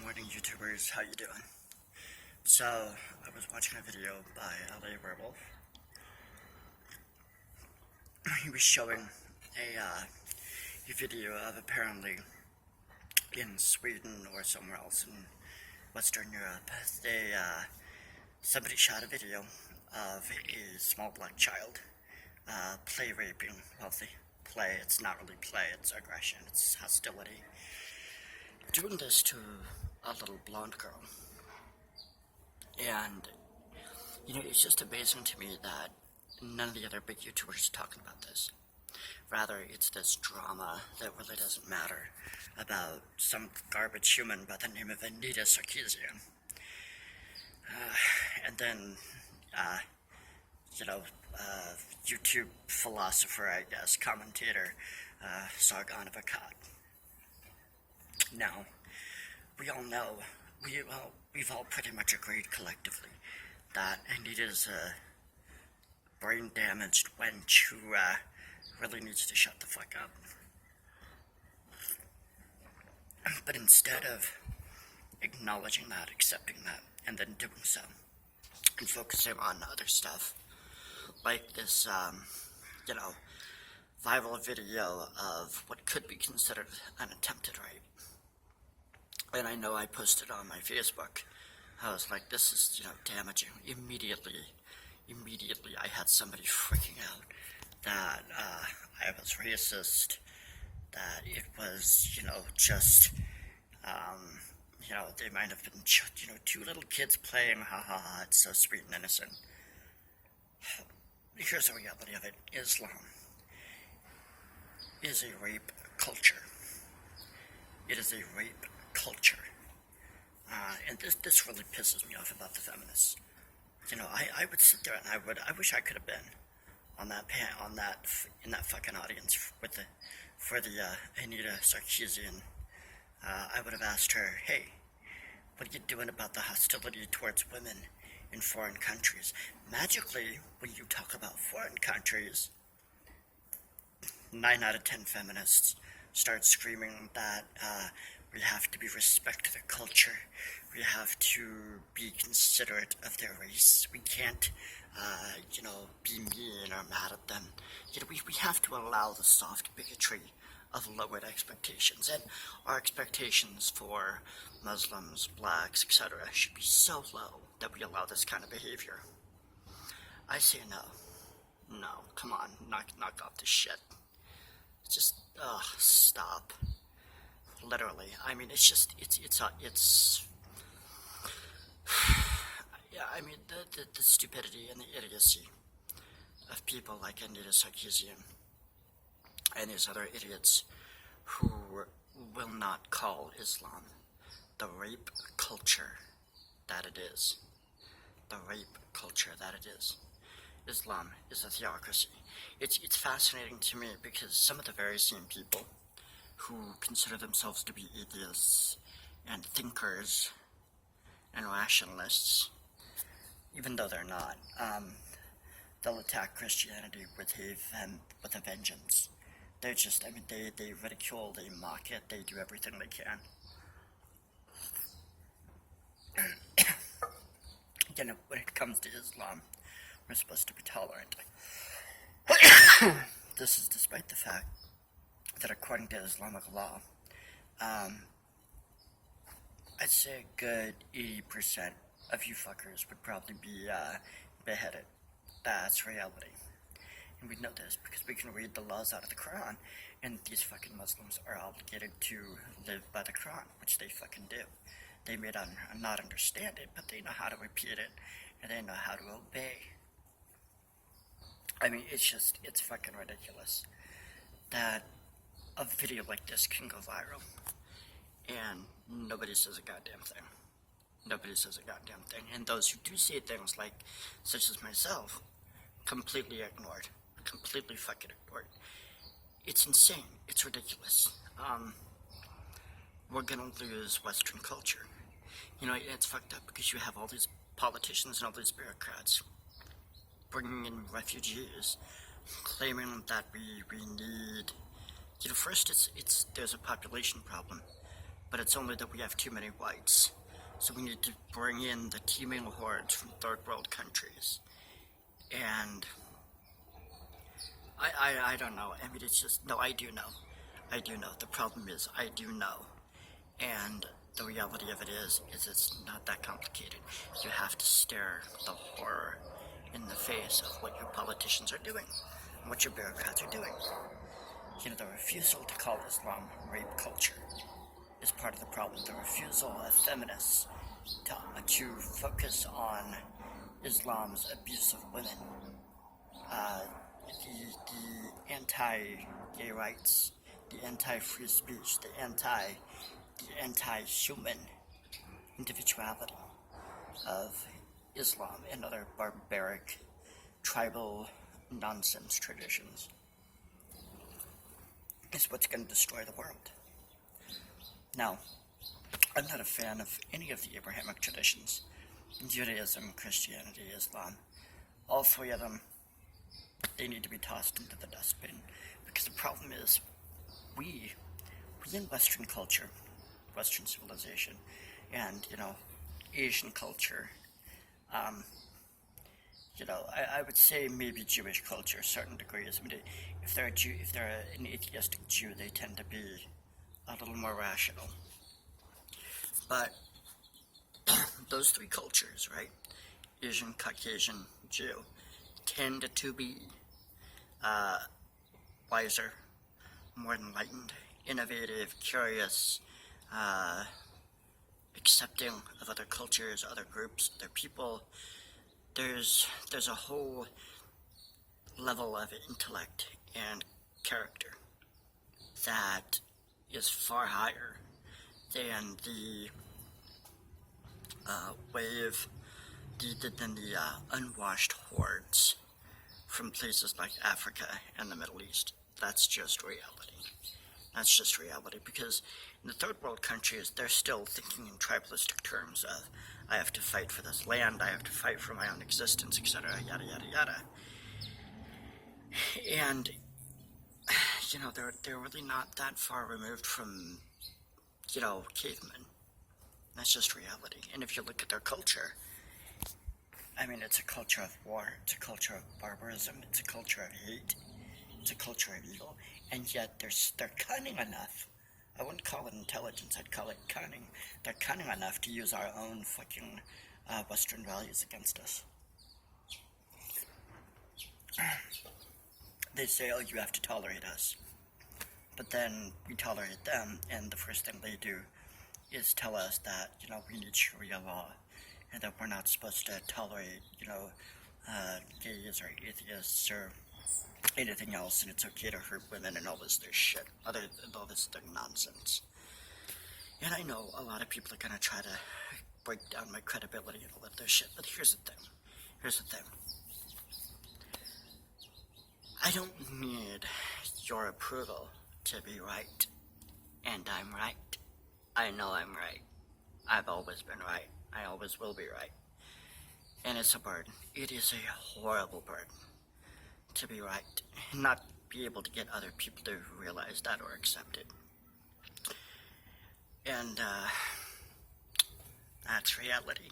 morning, YouTubers. How you doing? So, I was watching a video by LA Werewolf. He was showing a video of apparently in Sweden or somewhere else in Western Europe. Somebody shot a video of a small black child play raping. Well, it's not really play, it's aggression, it's hostility. Doing this to a little blonde girl. And, it's just amazing to me that none of the other big YouTubers are talking about this. Rather, it's this drama that really doesn't matter about some garbage human by the name of Anita Sarkeesian. And then, YouTube philosopher, I guess, commentator, Sargon of Akkad. Now, we all know, we've all pretty much agreed collectively that Anita's a brain-damaged wench who really needs to shut the fuck up. But instead of acknowledging that, accepting that, and then doing so, and focusing on other stuff, like this, viral video of what could be considered an attempted rape. And I know I posted on my Facebook, I was like, this is, damaging. Immediately, I had somebody freaking out that I was racist, that it was, they might have been, two little kids playing, ha ha ha, it's so sweet and innocent. Here's the reality of it. Islam is a rape culture. It is a rape culture. And this really pisses me off about the feminists. I would sit there and I wish I could have been in that fucking audience for the Anita Sarkeesian. I would have asked her, hey, what are you doing about the hostility towards women in foreign countries? Magically, when you talk about foreign countries, 9 out of 10 feminists start screaming that we have to be respect to their culture. We have to be considerate of their race. We can't, be mean or mad at them. We have to allow the soft bigotry of lowered expectations. And our expectations for Muslims, blacks, etc. should be so low that we allow this kind of behavior. I say no. No, come on, knock off this shit. Just, stop. Literally, I mean, it's yeah, I mean, the stupidity and the idiocy of people like Anita Sarkeesian and these other idiots who will not call Islam the rape culture that it is. The rape culture that it is. Islam is a theocracy. It's fascinating to me because some of the very same people who consider themselves to be atheists and thinkers and rationalists, even though they're not, they'll attack Christianity with a vengeance. They're just, they ridicule, they mock it, they do everything they can. When it comes to Islam, we're supposed to be tolerant. This is despite the fact that according to Islamic law, I'd say a good 80% of you fuckers would probably be beheaded. That's reality. And we know this because we can read the laws out of the Quran, and these fucking Muslims are obligated to live by the Quran, which they fucking do. They may not understand it, but they know how to repeat it, and they know how to obey. I mean, it's fucking ridiculous that a video like this can go viral, and nobody says a goddamn thing. Nobody says a goddamn thing. And those who do say things like, such as myself, completely ignored. Completely fucking ignored. It's insane. It's ridiculous. We're gonna lose Western culture. It's fucked up because you have all these politicians and all these bureaucrats bringing in refugees, claiming that we need, first there's a population problem. but it's only that we have too many whites. So we need to bring in the teeming hordes from third world countries. And I don't know. I mean, it's just, no, I do know. I do know. The problem is, I do know. And the reality of it is it's not that complicated. You have to stare the horror in the face of what your politicians are doing, and what your bureaucrats are doing. You know, the refusal to call Islam rape culture is part of the problem. The refusal of feminists to focus on Islam's abuse of women, the anti-gay rights, the anti-free speech, the anti-human individuality of Islam and other barbaric tribal nonsense traditions is what's going to destroy the world. Now, I'm not a fan of any of the Abrahamic traditions: Judaism, Christianity, Islam. All three of them, they need to be tossed into the dustbin, because the problem is we in Western culture, Western civilization, and, you know, Asian culture, you know, I would say maybe Jewish culture, certain degrees. I mean, if they're an atheistic Jew, they tend to be a little more rational. But those three cultures, right, Asian, Caucasian, Jew, tend to be wiser, more enlightened, innovative, curious, accepting of other cultures, other groups, other people. There's a whole level of intellect and character that is far higher than the unwashed hordes from places like Africa and the Middle East. That's just reality. That's just reality, because in the third world countries, they're still thinking in tribalistic terms of, I have to fight for this land, I have to fight for my own existence, etc., yada, yada, yada. And, you know, they're really not that far removed from, you know, cavemen. That's just reality. And if you look at their culture, I mean, it's a culture of war, it's a culture of barbarism, it's a culture of hate, it's a culture of evil, and yet they're cunning enough. I wouldn't call it intelligence, I'd call it cunning. They're cunning enough to use our own fucking Western values against us. They say, oh, you have to tolerate us. But then we tolerate them, and the first thing they do is tell us that, you know, we need Sharia law, and that we're not supposed to tolerate, you know, gays or atheists or anything else, and it's okay to hurt women and all this other shit, all this other nonsense. And I know a lot of people are going to try to break down my credibility and all that other shit, but here's the thing. I don't need your approval to be right, and I'm right. I know I'm right. I've always been right. I always will be right. And it's a burden. It is a horrible burden to be right and not be able to get other people to realize that or accept it. And that's reality.